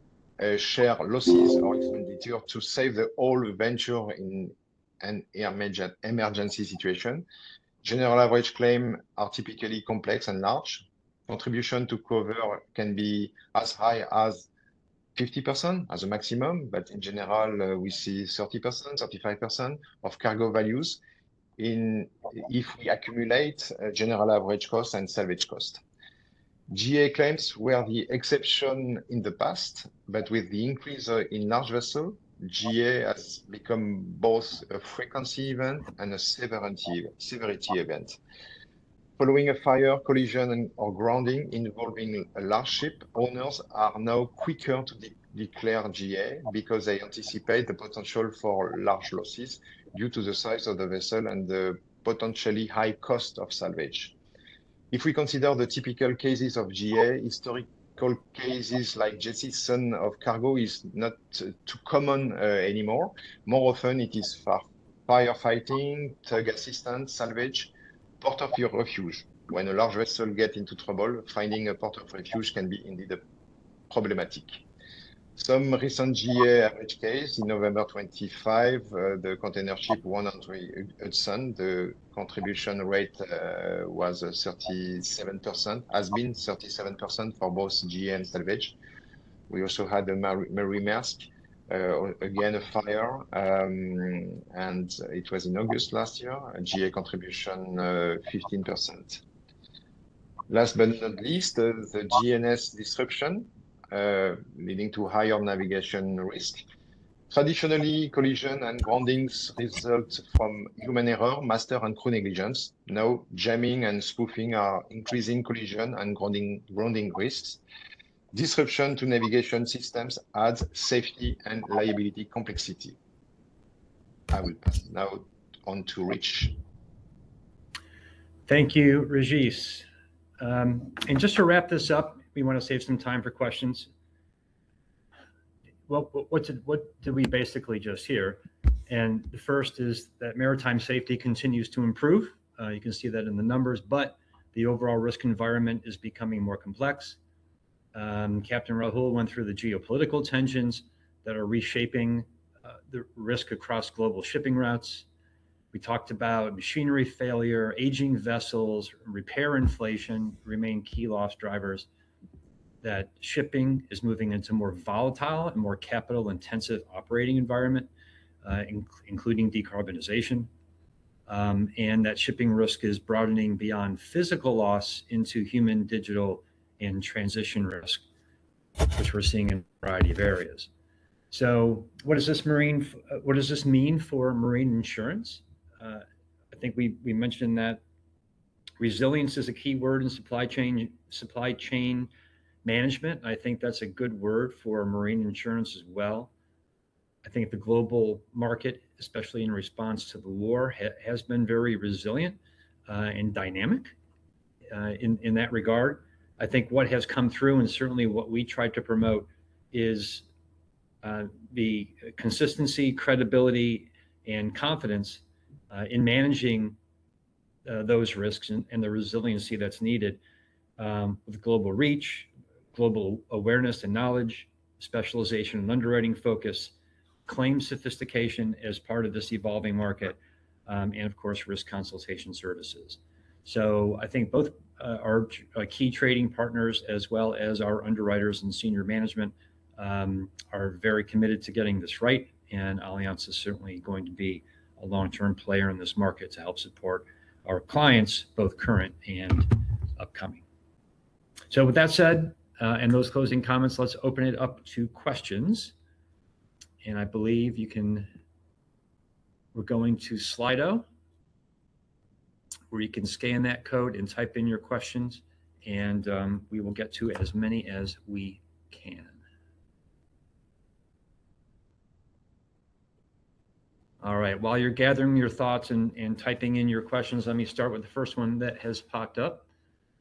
share losses or expenditure to save the whole venture in and emergency situation. General average claims are typically complex and large. Contribution to cover can be as high as 50% as a maximum, but in general, we see 30%, 35% of cargo values if we accumulate general average cost and salvage cost. GA claims were the exception in the past, but with the increase in large vessel, GA has become both a frequency event and a severity event. Following a fire, collision, or grounding involving a large ship, owners are now quicker to declare GA because they anticipate the potential for large losses due to the size of the vessel and the potentially high cost of salvage. If we consider the typical cases of GA, historical cases like jettison of cargo is not too common anymore. More often, it is for firefighting, tug assistance, salvage, port of refuge. When a large vessel gets into trouble, finding a port of refuge can be indeed problematic. Some recent GA average case in November 25, the container ship 100 Hudson, the contribution rate was 37%, has been 37% for both GA and salvage. We also had the Mary Maersk, again, a fire, and it was in August last year, a GA contribution 15%. Last but not least, the GNS disruption, leading to higher navigation risk. Traditionally, collision and groundings result from human error, master and crew negligence. Now, jamming and spoofing are increasing collision and grounding risks. Disruption to navigation systems adds safety and liability complexity. I will pass now on to Rich. Thank you, Regis. And just to wrap this up, we want to save some time for questions. Well, what did we basically just hear? And the first is that maritime safety continues to improve. You can see that in the numbers, but the overall risk environment is becoming more complex. Captain Rahul went through the geopolitical tensions that are reshaping the risk across global shipping routes. We talked about machinery failure, aging vessels, repair inflation remain key loss drivers, that shipping is moving into more volatile and more capital-intensive operating environment, including decarbonization, and that shipping risk is broadening beyond physical loss into human, digital, and transition risk, which we're seeing in a variety of areas. So what does this mean for marine insurance? I think we mentioned that resilience is a key word in supply chain management. I think that's a good word for marine insurance as well. I think the global market, especially in response to the war, has been very resilient and dynamic in that regard. I think what has come through, and certainly what we tried to promote, is the consistency, credibility, and confidence in managing those risks and the resiliency that's needed with global reach, global awareness and knowledge, specialization and underwriting focus, claim sophistication as part of this evolving market, and of course, risk consultation services. So I think both our key trading partners as well as our underwriters and senior management are very committed to getting this right, and Allianz is certainly going to be a long-term player in this market to help support our clients, both current and upcoming. So with that said, and those closing comments, let's open it up to questions. And I believe we're going to Slido, where you can scan that code and type in your questions, and we will get to as many as we can. All right, while you're gathering your thoughts and typing in your questions, let me start with the first one that has popped up,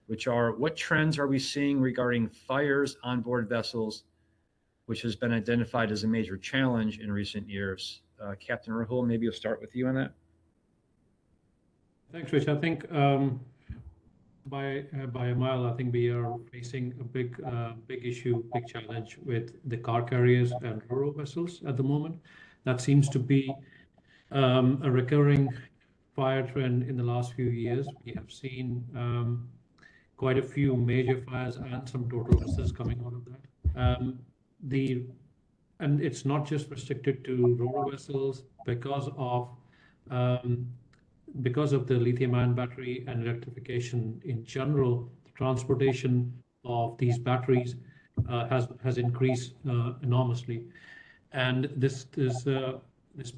which are, what trends are we seeing regarding fires on board vessels, which has been identified as a major challenge in recent years? Captain Rahul, maybe we'll start with you on that. Thanks, Rich. I think by a mile, I think we are facing a big issue, big challenge with the car carriers and ro-ro vessels at the moment. That seems to be a recurring fire trend in the last few years. We have seen quite a few major fires and some total losses coming out of that. And it's not just restricted to ro-ro vessels because of the lithium-ion battery and electrification in general. The transportation of these batteries has increased enormously, and this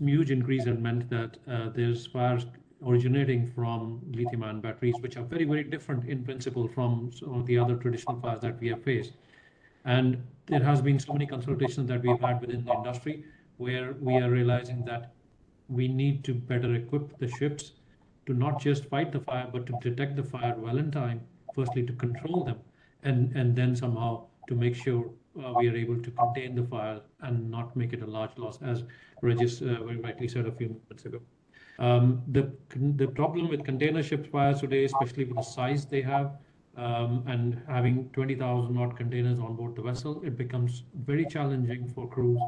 huge increase has meant that there's fires originating from lithium-ion batteries, which are very, very different in principle from some of the other traditional fires that we have faced. And there has been so many consultations that we've had within the industry where we are realizing that we need to better equip the ships to not just fight the fire, but to detect the fire well in time, firstly to control them, and then somehow to make sure we are able to contain the fire and not make it a large loss, as Regis very rightly said a few minutes ago. The problem with container ship fires today, especially with the size they have, and having 20,000 odd containers on board the vessel, it becomes very challenging for crews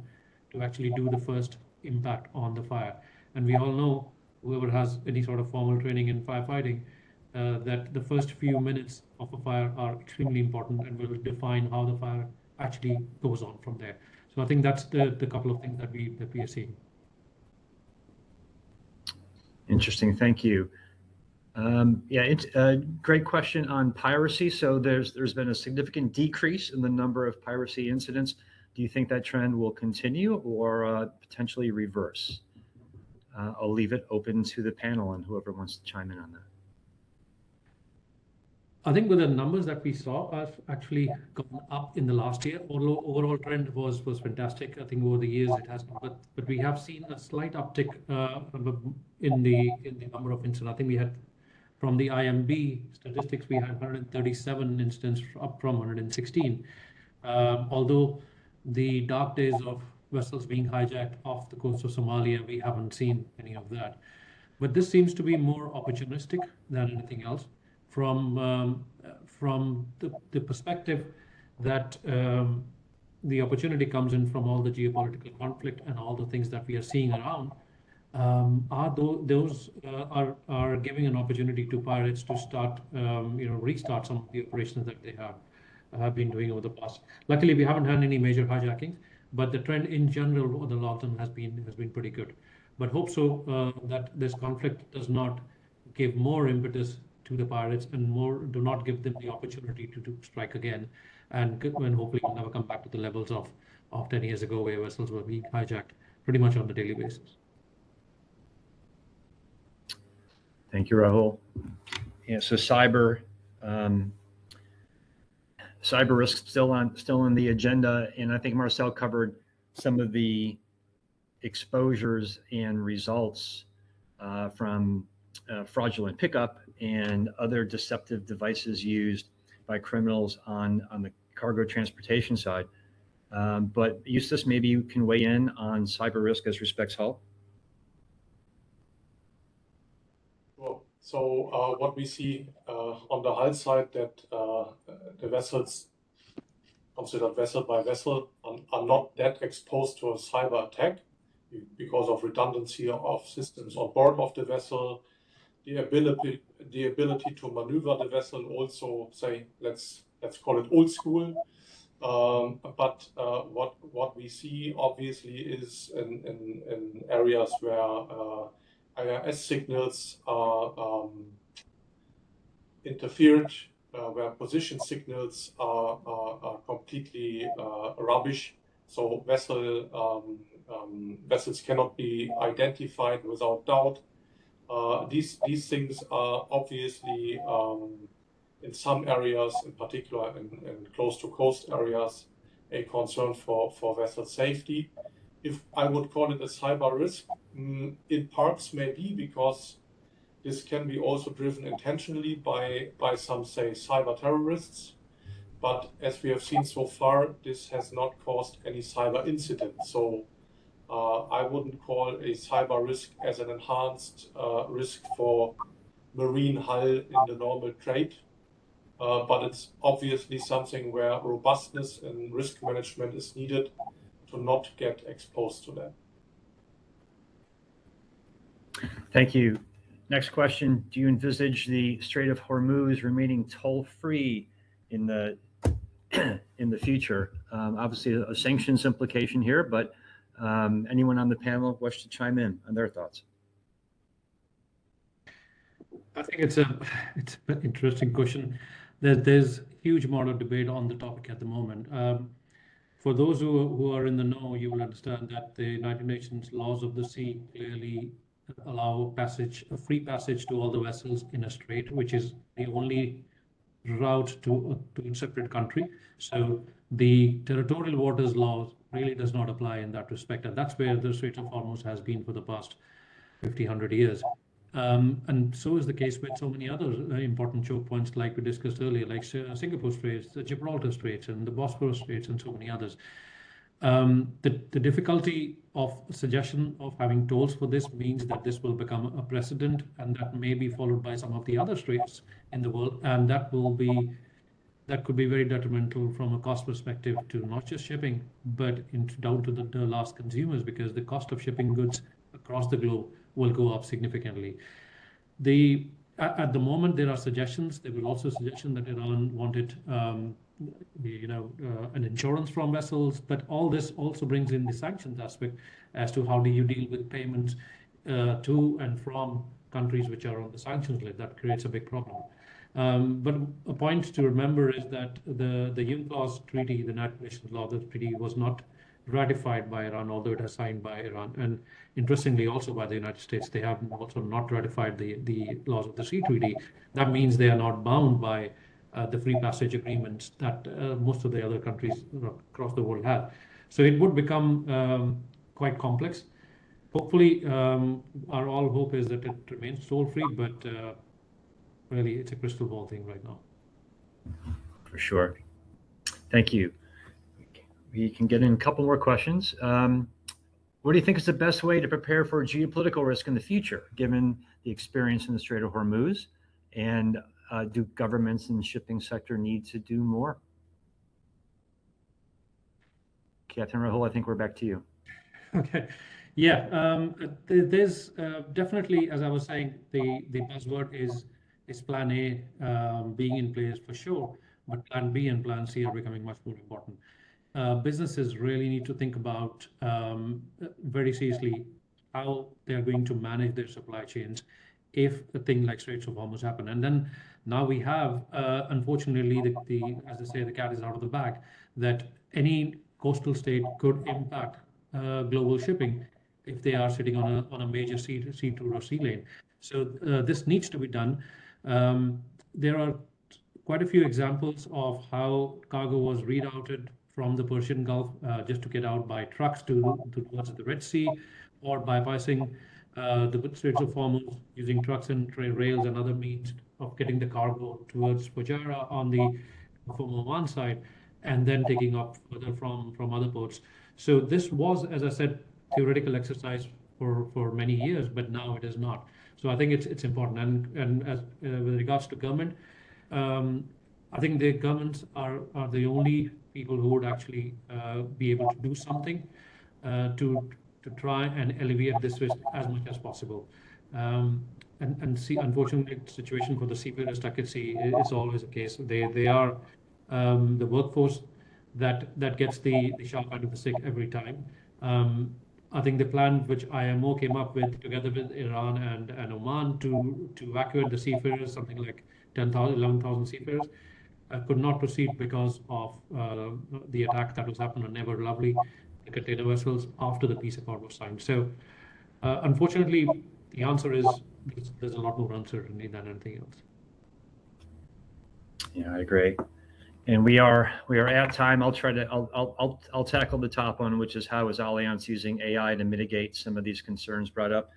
to actually do the first impact on the fire. And we all know, whoever has any sort of formal training in firefighting, that the first few minutes of a fire are extremely important and will define how the fire actually goes on from there. So I think that's the couple of things that we are seeing. Interesting, thank you. Yeah, it's a great question on piracy. So there's been a significant decrease in the number of piracy incidents. Do you think that trend will continue or potentially reverse? I'll leave it open to the panel and whoever wants to chime in on that. I think with the numbers that we saw have actually gone up in the last year. Although overall trend was fantastic. I think over the years it has, but we have seen a slight uptick in the number of incidents. I think we had, from the IMB statistics, we had 137 incidents up from 116. Although the dark days of vessels being hijacked off the coast of Somalia, we haven't seen any of that. But this seems to be more opportunistic than anything else, from the perspective that the opportunity comes in from all the geopolitical conflict and all the things that we are seeing around. Those are giving an opportunity to pirates to start, restart some of the operations that they have been doing over the past. Luckily, we haven't had any major hijackings, but the trend in general over the long term has been pretty good. But hope so that this conflict does not give more impetus to the pirates and do not give them the opportunity to strike again, and hopefully we'll never come back to the levels of 10 years ago where vessels were being hijacked pretty much on a daily basis. Thank you, Rahul. Yeah, so cyber risk still on the agenda, and I think Marcel covered some of the exposures and results from fraudulent pickup and other deceptive devices used by criminals on the cargo transportation side. But Justus, maybe you can weigh in on cyber risk as respects hull. So what we see on the hull side, that the vessels considered vessel by vessel are not that exposed to a cyber attack because of redundancy of systems on board of the vessel, the ability to maneuver the vessel, also say let's call it old school. But what we see obviously is in areas where IRS signals are interfered, where position signals are completely rubbish. So vessels cannot be identified without doubt. These things are obviously in some areas, in particular in close to coast areas, a concern for vessel safety. If I would call it a cyber risk, in parts maybe, because this can be also driven intentionally by some, say, cyber terrorists. But as we have seen so far, this has not caused any cyber incident. So I wouldn't call a cyber risk as an enhanced risk for marine hull in the normal trade. But it's obviously something where robustness and risk management is needed to not get exposed to that. Thank you. Next question, do you envisage the Strait of Hormuz remaining toll-free in the in the future? Obviously, a sanctions implication here, but anyone on the panel wish to chime in on their thoughts? I think it's an interesting question. There's huge amount of debate on the topic at the moment. For those who are in the know, you will understand that the United Nations laws of the sea clearly allow a free passage to all the vessels in a strait, which is the only route to a separate country. So the territorial waters law really does not apply in that respect. And that's where the Strait of Hormuz has been for the past 50, 100 years. And so is the case with so many other important choke points like we discussed earlier, like Singapore Straits, the Gibraltar Straits, and the Bosphorus Straits, and so many others. The difficulty of suggestion of having tolls for this means that this will become a precedent, and that may be followed by some of the other straits in the world, and that could be very detrimental from a cost perspective to not just shipping, but down to the last consumers, because the cost of shipping goods across the globe will go up significantly. At the moment, there are suggestions. There was also a suggestion that Iran wanted, an insurance from vessels. But all this also brings in the sanctions aspect as to how do you deal with payments to and from countries which are on the sanctions list. That creates a big problem. But a point to remember is that the UNCLOS treaty, the United Nations Law of the Treaty, was not ratified by Iran, although it has signed by Iran. And interestingly, also by the United States, they have also not ratified the laws of the sea treaty. That means they are not bound by the free passage agreements that most of the other countries across the world have. So it would become quite complex. Hopefully, our all hope is that it remains toll-free, but really, it's a crystal ball thing right now. For sure. Thank you. We can get in a couple more questions. What do you think is the best way to prepare for geopolitical risk in the future, given the experience in the Strait of Hormuz? And do governments and shipping sector need to do more? Captain Rahul, I think we're back to you. Okay. Yeah, there's definitely, as I was saying, the buzzword is Plan A being in place for sure, but Plan B and Plan C are becoming much more important. Businesses really need to think about very seriously how they're going to manage their supply chains if a thing like Straits of Hormuz happen. And then now we have, unfortunately, as they say, the cat is out of the bag, that any coastal state could impact global shipping if they are sitting on a major sea route or sea lane. So this needs to be done. There are quite a few examples of how cargo was rerouted from the Persian Gulf just to get out by trucks towards the Red Sea, or bypassing the Straits of Hormuz using trucks and rails and other means of getting the cargo towards Fujairah on the Oman side, and then taking up further from other ports. So this was, as I said, theoretical exercise for many years, but now it is not. So I think it's important. And as with regards to government, I think the governments are the only people who would actually be able to do something to try and alleviate this risk as much as possible. And see, unfortunately, the situation for the seafarers, I could see, is always the case. They are the workforce that gets the sharp end of the stick every time. I think the plan which IMO came up with together with Iran and Oman to evacuate the seafarers, something like 10,000, 11,000 seafarers, could not proceed because of the attack that was happened on Ever Lovely, the container vessels, after the peace accord was signed. So unfortunately, the answer is there's a lot more uncertainty than anything else. Yeah, I agree. And we are at time. I'll tackle the top one, which is how is Allianz using AI to mitigate some of these concerns brought up.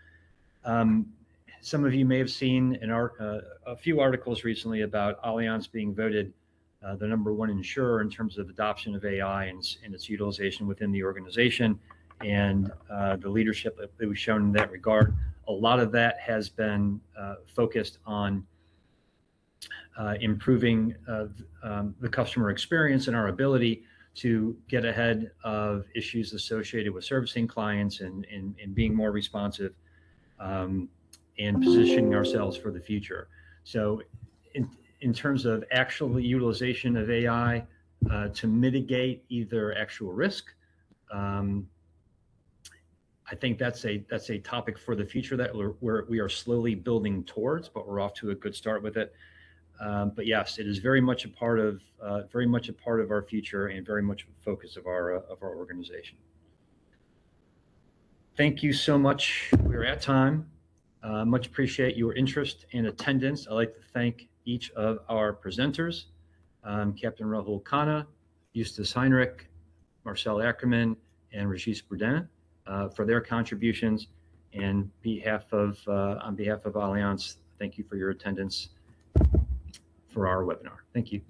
Some of you may have seen a few articles recently about Allianz being voted the #1 insurer in terms of adoption of AI and its utilization within the organization, and the leadership that we've shown in that regard. A lot of that has been focused on improving the customer experience and our ability to get ahead of issues associated with servicing clients and being more responsive. and positioning ourselves for the future. So in terms of actual utilization of AI to mitigate either actual risk, I think that's a topic for the future that we are slowly building towards, but we're off to a good start with it. But yes, it is very much a part of our future and very much a focus of our organization. Thank you so much. We're at time. Much appreciate your interest and attendance. I'd like to thank each of our presenters, Captain Rahul Khanna, Justus Heinrich, Marcel Ackermann, and Regis Broudin for their contributions. And on behalf of Allianz, thank you for your attendance for our webinar. Thank you.